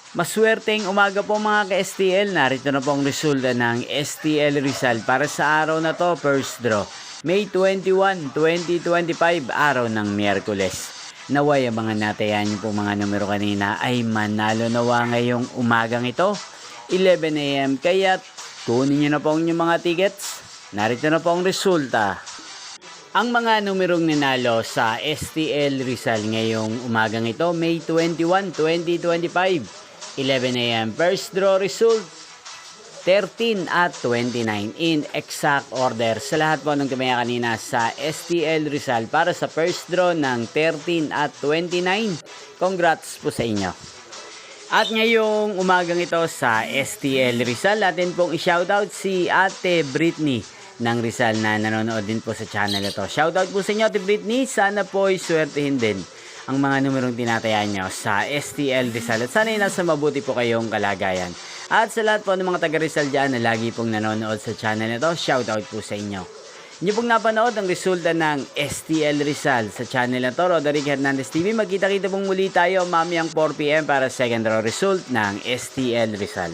Maswerteng umaga po mga ka-STL. Narito na po ang resulta ng STL Rizal para sa araw na to, first draw. May 21, 2025, araw ng Miyerkules. Naway ang mga natayan niyo po mga numero kanina ay manalo nawa ngayong umagang ito, 11 AM. Kaya kunin niyo na po ang inyong mga tickets. Narito na po ang resulta. Ang mga numerong ninalo sa STL Rizal ngayong umagang ito, May 21, 2025. 11 AM. First draw result, 13 at 29 in exact order. Sa lahat po ng tumaya kanina sa STL Rizal para sa first draw ng 13 at 29. Congrats po sa inyo. At ngayong umagang ito sa STL Rizal, atin pong i-shoutout si Ate Britney ng Rizal na nanonood din po sa channel ito. Shoutout po sa inyo, Ate Britney. Sana po swertihin din ang mga numerong tinatayaan nyo sa STL Rizal. At sana nasa mabuti po kayong kalagayan. At sa lahat po ng mga taga Rizal dyan na lagi pong nanonood sa channel nito, shoutout po sa inyo. Inyo pong napanood ang resulta ng STL Rizal sa channel na to, Roderick Hernandez TV. Magkita-kita pong muli tayo mamayang 4 PM para second draw result ng STL Rizal.